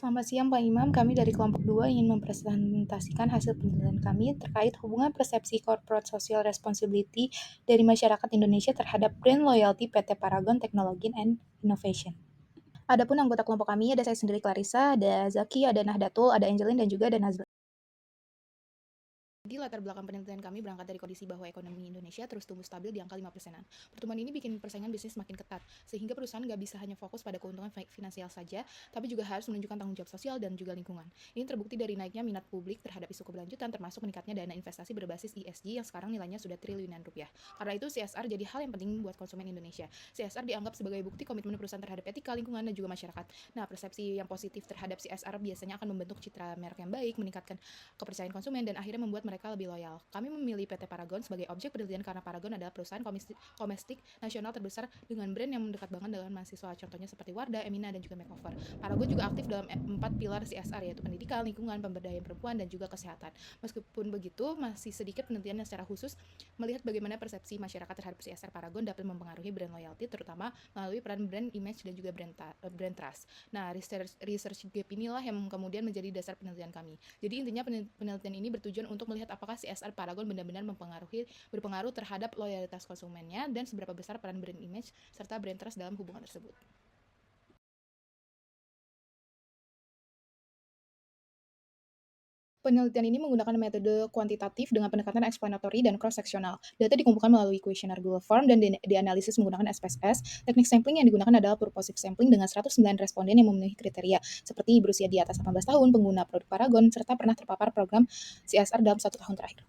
Selamat siang Pak Imam, kami dari kelompok 2 ingin mempresentasikan hasil penelitian kami terkait hubungan persepsi corporate social responsibility dari masyarakat Indonesia terhadap brand loyalty PT Paragon Technology and Innovation. Adapun anggota kelompok kami ada saya sendiri Clarissa, ada Zaki, ada Nahdlatul, ada Angelin, dan juga ada Nazla. Di latar belakang penelitian kami berangkat dari kondisi bahwa ekonomi Indonesia terus tumbuh stabil di angka 5%-an. Pertumbuhan ini bikin persaingan bisnis makin ketat, sehingga perusahaan nggak bisa hanya fokus pada keuntungan finansial saja, tapi juga harus menunjukkan tanggung jawab sosial dan juga lingkungan. Ini terbukti dari naiknya minat publik terhadap isu keberlanjutan, termasuk meningkatnya dana investasi berbasis ESG yang sekarang nilainya sudah triliunan rupiah. Karena itu CSR jadi hal yang penting buat konsumen Indonesia. CSR dianggap sebagai bukti komitmen perusahaan terhadap etika, lingkungan, dan juga masyarakat. Nah, persepsi yang positif terhadap CSR biasanya akan membentuk citra merek yang baik, meningkatkan kepercayaan konsumen, dan akhirnya membuat mereka lebih loyal. Kami memilih PT Paragon sebagai objek penelitian karena Paragon adalah perusahaan komestik nasional terbesar dengan brand yang mendekat banget dengan mahasiswa, contohnya seperti Wardah, Emina, dan juga Makeover. Paragon juga aktif dalam 4 pilar CSR, yaitu pendidikan, lingkungan, pemberdayaan perempuan, dan juga kesehatan. Meskipun begitu, masih sedikit penelitian yang secara khusus melihat bagaimana persepsi masyarakat terhadap CSR Paragon dapat mempengaruhi brand loyalty, terutama melalui peran brand image dan juga brand trust. Nah, research gap inilah yang kemudian menjadi dasar penelitian kami. Jadi intinya penelitian ini bertujuan untuk melihat apakah CSR Paragon benar-benar berpengaruh terhadap loyalitas konsumennya dan seberapa besar peran brand image serta brand trust dalam hubungan tersebut. Penelitian ini menggunakan metode kuantitatif dengan pendekatan explanatory dan cross-seksional. Data dikumpulkan melalui kuesioner Google Form dan dianalisis menggunakan SPSS. Teknik sampling yang digunakan adalah purposive sampling dengan 109 responden yang memenuhi kriteria, seperti berusia di atas 18 tahun, pengguna produk Paragon, serta pernah terpapar program CSR dalam 1 tahun terakhir.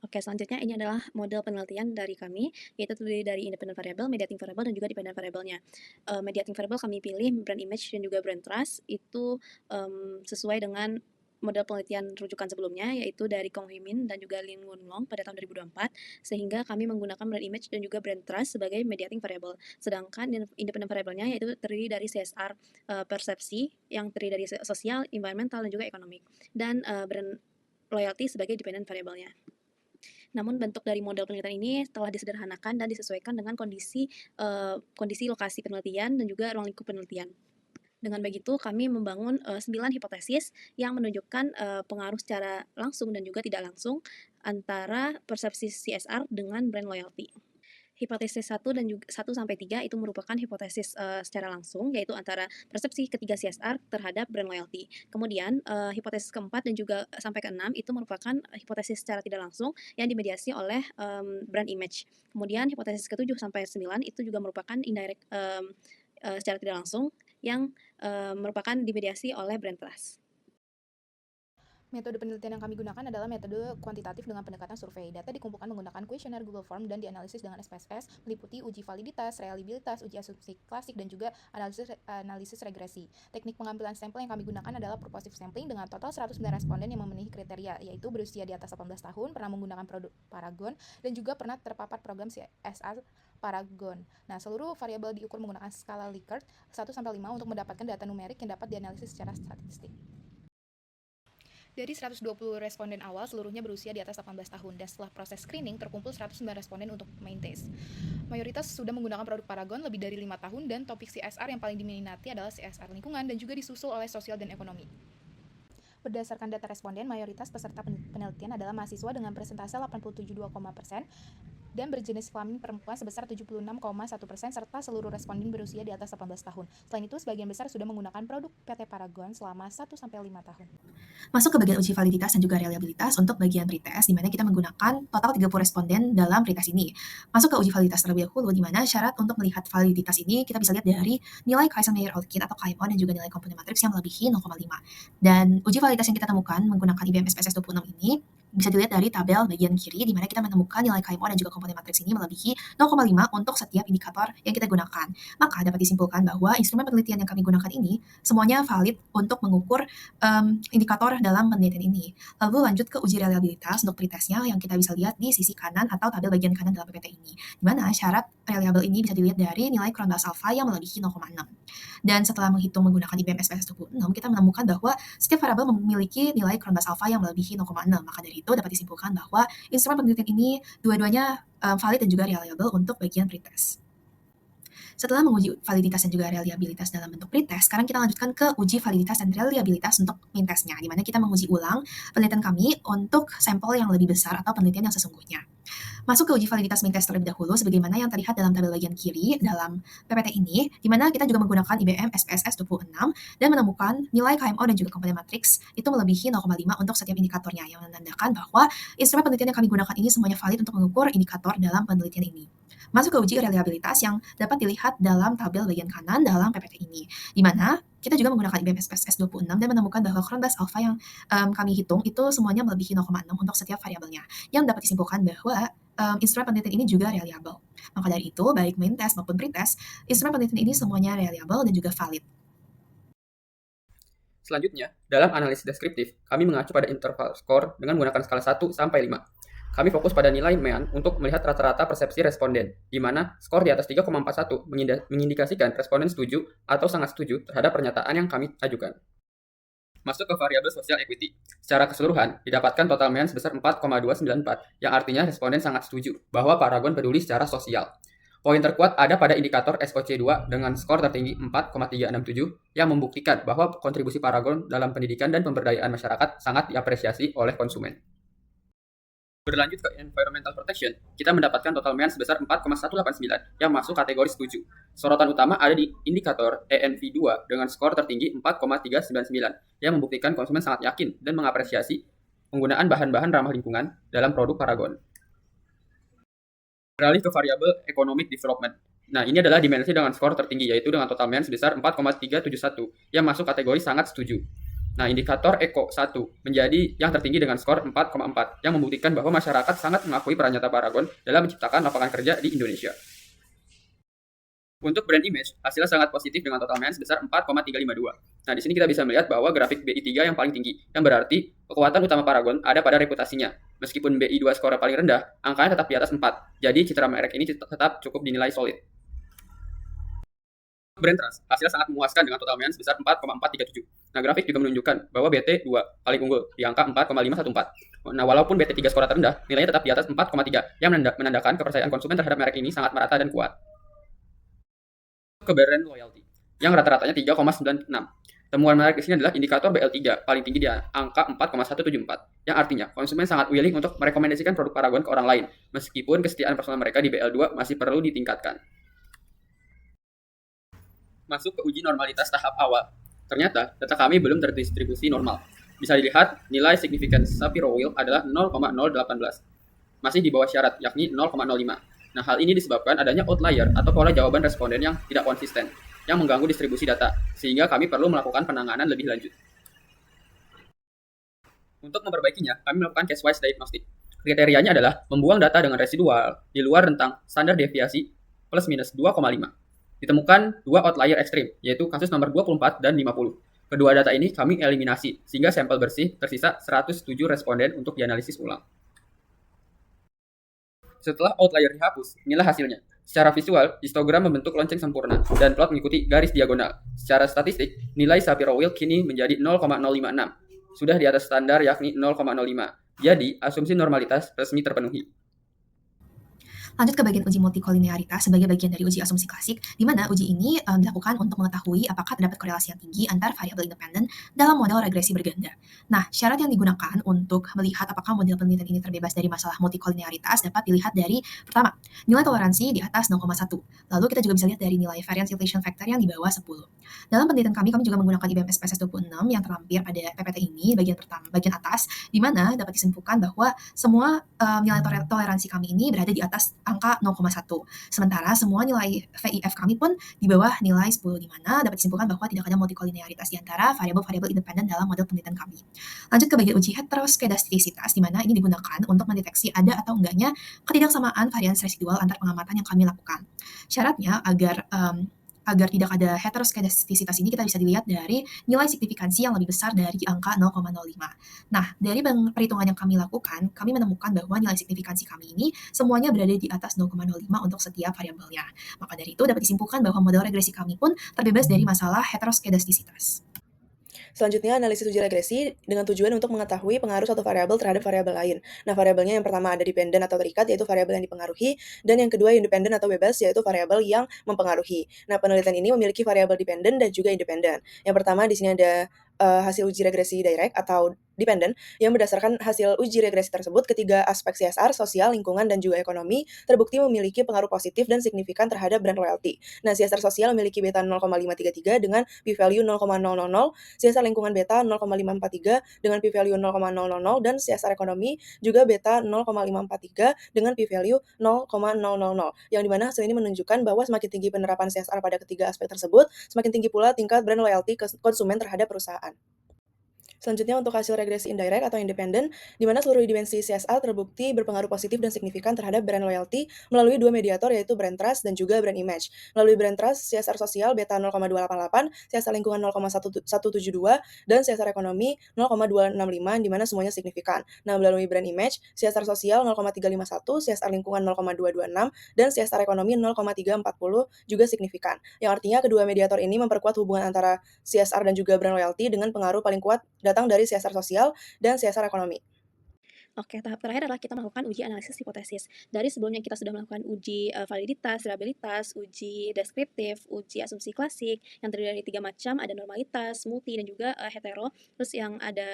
Oke, selanjutnya ini adalah model penelitian dari kami, yaitu terdiri dari independent variable, mediating variable, dan juga dependent variable-nya. Mediating variable kami pilih brand image dan juga brand trust, itu sesuai dengan model penelitian rujukan sebelumnya, yaitu dari Kong Hui Min dan juga Lin Wunlong pada tahun 2024, sehingga kami menggunakan brand image dan juga brand trust sebagai mediating variable. Sedangkan independent variable-nya yaitu terdiri dari CSR persepsi, yang terdiri dari sosial, environmental, dan juga ekonomik, dan brand loyalty sebagai dependent variable-nya. Namun bentuk dari model penelitian ini telah disederhanakan dan disesuaikan dengan kondisi lokasi penelitian dan juga ruang lingkup penelitian. Dengan begitu, kami membangun 9 hipotesis yang menunjukkan pengaruh secara langsung dan juga tidak langsung antara persepsi CSR dengan brand loyalty. Hipotesis 1 dan juga 1 sampai 3 itu merupakan hipotesis secara langsung, yaitu antara persepsi ketiga CSR terhadap brand loyalty. Kemudian hipotesis keempat dan juga sampai ke-6 itu merupakan hipotesis secara tidak langsung yang dimediasi oleh brand image. Kemudian hipotesis ke-7 sampai 9 itu juga merupakan indirect secara tidak langsung yang merupakan dimediasi oleh brand trust. Metode penelitian yang kami gunakan adalah metode kuantitatif dengan pendekatan survei. Data dikumpulkan menggunakan kuesioner Google Form dan dianalisis dengan SPSS, meliputi uji validitas, reliabilitas, uji asumsi klasik, dan juga analisis regresi. Teknik pengambilan sampel yang kami gunakan adalah purposive sampling dengan total 109 responden yang memenuhi kriteria, yaitu berusia di atas 18 tahun, pernah menggunakan produk Paragon, dan juga pernah terpapar program CSR Paragon. Nah, seluruh variabel diukur menggunakan skala Likert 1-5 untuk mendapatkan data numerik yang dapat dianalisis secara statistik. Dari 120 responden awal, seluruhnya berusia di atas 18 tahun, dan setelah proses screening, terkumpul 109 responden untuk main test. Mayoritas sudah menggunakan produk Paragon lebih dari 5 tahun, dan topik CSR yang paling diminati adalah CSR lingkungan, dan juga disusul oleh sosial dan ekonomi. Berdasarkan data responden, mayoritas peserta penelitian adalah mahasiswa dengan persentase 87,2%, dan berjenis kelamin perempuan sebesar 76,1%, serta seluruh responden berusia di atas 18 tahun. Selain itu, sebagian besar sudah menggunakan produk PT Paragon selama 1-5 tahun. Masuk ke bagian uji validitas dan juga reliabilitas untuk bagian pretest, di mana kita menggunakan total 30 responden dalam pretest ini. Masuk ke uji validitas terlebih dahulu, di mana syarat untuk melihat validitas ini kita bisa lihat dari nilai Kaiser-Meyer-Oelkin atau KMO dan juga nilai komponen matriks yang melebihi 0,5. Dan uji validitas yang kita temukan menggunakan IBM SPSS 26 ini bisa dilihat dari tabel bagian kiri, di mana kita menemukan nilai KMO dan juga komponen matriks ini melebihi 0,5 untuk setiap indikator yang kita gunakan. Maka dapat disimpulkan bahwa instrumen penelitian yang kami gunakan ini semuanya valid untuk mengukur indikator dalam penelitian ini. Lalu lanjut ke uji reliabilitas untuk pretestnya yang kita bisa lihat di sisi kanan atau tabel bagian kanan dalam PPT ini, di mana syarat reliable ini bisa dilihat dari nilai Cronbach's alpha yang melebihi 0,6. Dan setelah menghitung menggunakan IBM SPSS 26, kita menemukan bahwa setiap variabel memiliki nilai Cronbach's alpha yang melebihi 0,6. Maka dari itu dapat disimpulkan bahwa instrumen penelitian ini dua-duanya valid dan juga reliable untuk bagian pretest. Setelah menguji validitas dan juga reliabilitas dalam bentuk pretest, sekarang kita lanjutkan ke uji validitas dan reliabilitas untuk min testnya, di mana kita menguji ulang penelitian kami untuk sampel yang lebih besar atau penelitian yang sesungguhnya. Masuk ke uji validitas min test terlebih dahulu, sebagaimana yang terlihat dalam tabel bagian kiri dalam PPT ini, di mana kita juga menggunakan IBM SPSS 26 dan menemukan nilai KMO dan juga komponen matriks itu melebihi 0,5 untuk setiap indikatornya, yang menandakan bahwa instrumen penelitian yang kami gunakan ini semuanya valid untuk mengukur indikator dalam penelitian ini. Masuk ke uji reliabilitas yang dapat dilihat dalam tabel bagian kanan dalam PPT ini, di mana kita juga menggunakan IBM SPSS 26 dan menemukan bahwa Cron bus alpha yang kami hitung itu semuanya melebihi 0,6 untuk setiap variabelnya, yang dapat disimpulkan bahwa instrumen penelitian ini juga reliable. Maka dari itu, baik main test maupun pretest, instrumen penelitian ini semuanya reliable dan juga valid. Selanjutnya, dalam analisis deskriptif, kami mengacu pada interval skor dengan menggunakan skala 1 sampai 5. Kami fokus pada nilai mean untuk melihat rata-rata persepsi responden, di mana skor di atas 3,41 mengindikasikan responden setuju atau sangat setuju terhadap pernyataan yang kami ajukan. Masuk ke variabel social equity. Secara keseluruhan, didapatkan total mean sebesar 4,294, yang artinya responden sangat setuju bahwa Paragon peduli secara sosial. Poin terkuat ada pada indikator SOC2 dengan skor tertinggi 4,367 yang membuktikan bahwa kontribusi Paragon dalam pendidikan dan pemberdayaan masyarakat sangat diapresiasi oleh konsumen. Berlanjut ke environmental protection, kita mendapatkan total mean sebesar 4,189 yang masuk kategori setuju. Sorotan utama ada di indikator ENV2 dengan skor tertinggi 4,399 yang membuktikan konsumen sangat yakin dan mengapresiasi penggunaan bahan-bahan ramah lingkungan dalam produk Paragon. Beralih ke variabel economic development. Nah, ini adalah dimensi dengan skor tertinggi, yaitu dengan total mean sebesar 4,371 yang masuk kategori sangat setuju. Nah, indikator ECO 1 menjadi yang tertinggi dengan skor 4,4 yang membuktikan bahwa masyarakat sangat mengakui peran nyata Paragon dalam menciptakan lapangan kerja di Indonesia. Untuk brand image, hasilnya sangat positif dengan total mean sebesar 4,352. Nah, di sini kita bisa melihat bahwa grafik BI3 yang paling tinggi, yang berarti kekuatan utama Paragon ada pada reputasinya. Meskipun BI2 skornya paling rendah, angkanya tetap di atas 4. Jadi citra merek ini tetap cukup dinilai solid. Brand trust, hasilnya sangat memuaskan dengan total mean sebesar 4,437. Nah, grafik juga menunjukkan bahwa BT2 paling unggul di angka 4,514. Nah, walaupun BT3 skor terendah, nilainya tetap di atas 4,3 yang menandakan kepercayaan konsumen terhadap merek ini sangat merata dan kuat. Ke brand loyalty, yang rata-ratanya 3,96. Temuan menarik di sini adalah indikator BL3 paling tinggi di angka 4,174, yang artinya konsumen sangat willing untuk merekomendasikan produk Paragon ke orang lain, meskipun kesetiaan personal mereka di BL2 masih perlu ditingkatkan. Masuk ke uji normalitas tahap awal. Ternyata data kami belum terdistribusi normal. Bisa dilihat nilai significance Shapiro-Wilk adalah 0,018. Masih di bawah syarat, yakni 0,05. Nah, hal ini disebabkan adanya outlier atau pola jawaban responden yang tidak konsisten, yang mengganggu distribusi data, sehingga kami perlu melakukan penanganan lebih lanjut. Untuk memperbaikinya, kami melakukan case-wise diagnostic. Kriterianya adalah membuang data dengan residual di luar rentang standar deviasi plus minus 2,5. Ditemukan dua outlier ekstrim, yaitu kasus nomor 24 dan 50. Kedua data ini kami eliminasi, sehingga sampel bersih tersisa 107 responden untuk dianalisis ulang. Setelah outlier dihapus, inilah hasilnya. Secara visual, histogram membentuk lonceng sempurna, dan plot mengikuti garis diagonal. Secara statistik, nilai Shapiro-Wilk kini menjadi 0,056. Sudah di atas standar yakni 0,05. Jadi, asumsi normalitas resmi terpenuhi. Lanjut ke bagian uji multikolinearitas sebagai bagian dari uji asumsi klasik, di mana uji ini dilakukan untuk mengetahui apakah terdapat korelasi yang tinggi antar variabel independen dalam model regresi berganda. Nah, syarat yang digunakan untuk melihat apakah model penelitian ini terbebas dari masalah multikolinearitas dapat dilihat dari, pertama, nilai toleransi di atas 0,1. Lalu kita juga bisa lihat dari nilai variance inflation factor yang di bawah 10. Dalam penelitian kami juga menggunakan IBM SPSS 26 yang terlampir pada PPT ini, bagian atas, di mana dapat disimpulkan bahwa semua nilai toleransi kami ini berada di atas angka 0,1. Sementara semua nilai VIF kami pun di bawah nilai 10, di mana dapat disimpulkan bahwa tidak ada multikolinearitas di antara variabel-variabel independen dalam model penelitian kami. Lanjut ke bagian uji heteroskedastisitas, di mana ini digunakan untuk mendeteksi ada atau enggaknya ketidaksamaan varians residual antar pengamatan yang kami lakukan. Syaratnya agar tidak ada heteroskedastisitas ini kita bisa dilihat dari nilai signifikansi yang lebih besar dari angka 0,05. Nah, dari perhitungan yang kami lakukan, kami menemukan bahwa nilai signifikansi kami ini semuanya berada di atas 0,05 untuk setiap variabelnya. Maka dari itu dapat disimpulkan bahwa model regresi kami pun terbebas dari masalah heteroskedastisitas. Selanjutnya, analisis uji regresi dengan tujuan untuk mengetahui pengaruh suatu variabel terhadap variabel lain. Nah, variabelnya yang pertama ada dependen atau terikat, yaitu variabel yang dipengaruhi, dan yang kedua independen atau bebas, yaitu variabel yang mempengaruhi. Nah, penelitian ini memiliki variabel dependen dan juga independen. Yang pertama di sini ada hasil uji regresi direct atau dependen yang berdasarkan hasil uji regresi tersebut ketiga aspek CSR, sosial, lingkungan, dan juga ekonomi terbukti memiliki pengaruh positif dan signifikan terhadap brand loyalty. Nah, CSR sosial memiliki beta 0,533 dengan p-value 0,000, CSR lingkungan beta 0,543 dengan p-value 0,000, dan CSR ekonomi juga beta 0,543 dengan p-value 0,000. Yang dimana hasil ini menunjukkan bahwa semakin tinggi penerapan CSR pada ketiga aspek tersebut, semakin tinggi pula tingkat brand loyalty konsumen terhadap perusahaan. Selanjutnya untuk hasil regresi indirect atau independen, di mana seluruh dimensi CSR terbukti berpengaruh positif dan signifikan terhadap brand loyalty melalui dua mediator yaitu brand trust dan juga brand image. Melalui brand trust, CSR sosial beta 0,288, CSR lingkungan 0,172, dan CSR ekonomi 0,265, di mana semuanya signifikan. Nah, melalui brand image, CSR sosial 0,351, CSR lingkungan 0,226, dan CSR ekonomi 0,340 juga signifikan. Yang artinya kedua mediator ini memperkuat hubungan antara CSR dan juga brand loyalty dengan pengaruh paling kuat datang dari CSR sosial dan CSR ekonomi. Oke, tahap terakhir adalah kita melakukan uji analisis hipotesis. Dari sebelumnya kita sudah melakukan uji validitas, reliabilitas, uji deskriptif, uji asumsi klasik, yang terdiri dari 3 macam, ada normalitas, multi, dan juga hetero. Terus yang ada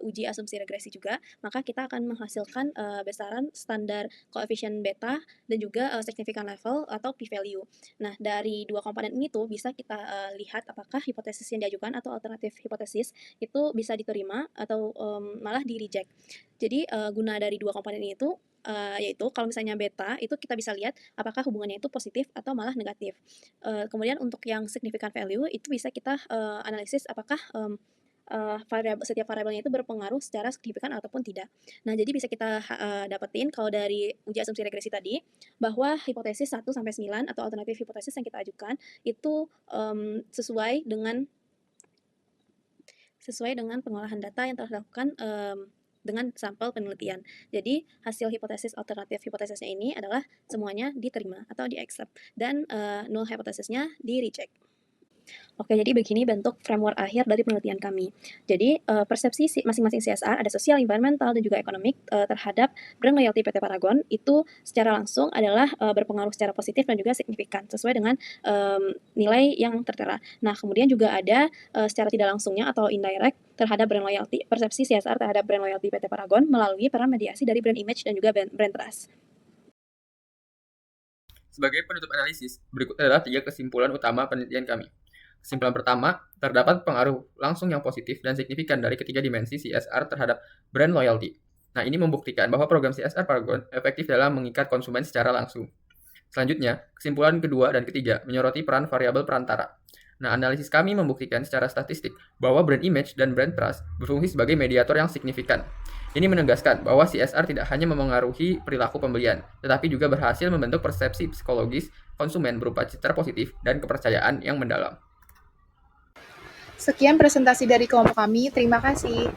uji asumsi regresi juga, maka kita akan menghasilkan besaran standar koefisien beta dan juga significant level atau p-value. Nah, dari dua komponen ini tuh bisa kita lihat apakah hipotesis yang diajukan atau alternatif hipotesis itu bisa diterima atau malah di-reject. Jadi guna dari dua komponen ini itu yaitu kalau misalnya beta itu kita bisa lihat apakah hubungannya itu positif atau malah negatif. Kemudian untuk yang significant value itu bisa kita analisis apakah setiap variabelnya itu berpengaruh secara signifikan ataupun tidak. Nah, jadi bisa kita dapetin kalau dari uji asumsi regresi tadi bahwa hipotesis 1 sampai 9 atau alternatif hipotesis yang kita ajukan itu sesuai dengan pengolahan data yang telah dilakukan dengan sampel penelitian. Jadi hasil hipotesis alternatif hipotesisnya ini adalah semuanya diterima atau di-accept dan null hipotesisnya di-reject. Oke, jadi begini bentuk framework akhir dari penelitian kami. Jadi persepsi masing-masing CSR ada sosial, environmental, dan juga ekonomik terhadap brand loyalty PT Paragon itu secara langsung adalah berpengaruh secara positif dan juga signifikan sesuai dengan nilai yang tertera. Nah, kemudian juga ada secara tidak langsungnya atau indirect terhadap brand loyalty, persepsi CSR terhadap brand loyalty PT Paragon melalui peran mediasi dari brand image dan juga brand trust. Sebagai penutup analisis, berikut adalah 3 kesimpulan utama penelitian kami. Kesimpulan pertama, terdapat pengaruh langsung yang positif dan signifikan dari ketiga dimensi CSR terhadap brand loyalty. Nah, ini membuktikan bahwa program CSR Paragon efektif dalam mengikat konsumen secara langsung. Selanjutnya, kesimpulan kedua dan ketiga menyoroti peran variabel perantara. Nah, analisis kami membuktikan secara statistik bahwa brand image dan brand trust berfungsi sebagai mediator yang signifikan. Ini menegaskan bahwa CSR tidak hanya memengaruhi perilaku pembelian, tetapi juga berhasil membentuk persepsi psikologis konsumen berupa citra positif dan kepercayaan yang mendalam. Sekian presentasi dari kelompok kami. Terima kasih.